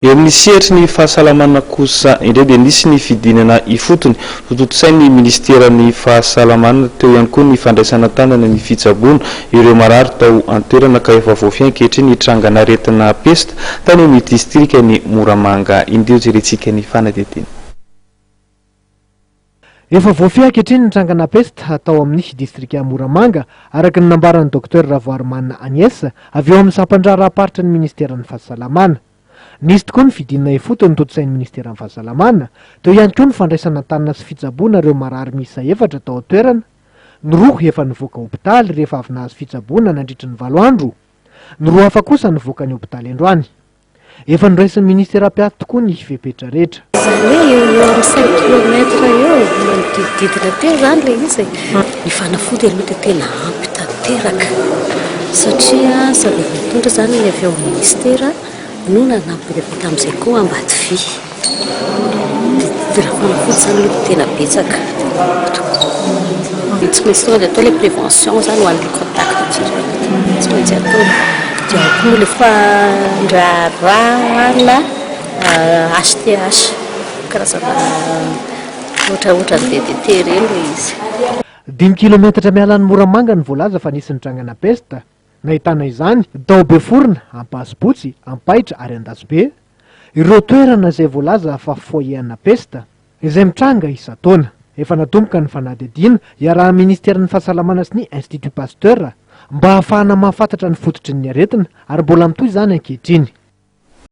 Eo amin'ny sehatry ny fahasalamana kosa indray dia nisy ny fidinana ifotony tototosain'ny ministeran'ny fahasalamana teo ihany koa ny fandraisana tanana ny fitsaboana ireo marary tao antoerana ka efa voafy ankehitriny ny trangana aretina pesta tany amin'ny distrika ny Moramanga. Indeo jerentsika ny fanadidina. Efa voafy ankehitriny ny trangana pesta tao amin'ny distrika Moramanga araka ny nambaran'ny Dr Ravoarimanina Agnès avy eo amin'ny sampandraraparitra ny ministeran'ny fahasalamana. Nisy tokoa ny fidinana ifotony totosain'ny ministeran'ny fahasalamana teo ihany koa ny fandraisana tanana sy fitsaboana ireo marary miisa 4 tao an-toerana. Ny 2 efa nivoaka hopitaly rehefa avy nahazo fitsaboana nandritra ny 7 andro. Ny 2 hafa kosa nivoaka ny hopitaly androany. Efa niraisin'ny ministera-piato tokoa ny fepetra rehetra. Eo amin'ny 5 kilometra eo manodidididina teo zany le izy. Ny fanafody aloha dia tena ampy tanteraka satria sady mitondra zany ny avy ao amin'ny ministera no nanampy amin'izay koa ambady vy. Dia fanafody zany aloha tena betsaka. Tsy maintsy tonga dia atao ilay prévention zany ho an'ilay contact tsy maintsy atao. Dia koa le fandrarahana HTH karazana ohatrohatra ny DDT ireny le izy. 5 kilometatra miala ny Moramanga ny voalaza fa nisy nitrangana pesta. Nahitana izany Tao Beforona, Ampasibotsy, Ampaitra ary Andasibe. Ireo toerana izay voalaza fa foyena pesta izay mitranga isa-taona. Efa natomboka ny fanadihadiana iarahan'ny ministeran'ny fahasalamana sy ny Institut Pasteur mba ahafahana mahafantatra ny fototry ny aretina ary mbola mitohy izany ankehitriny.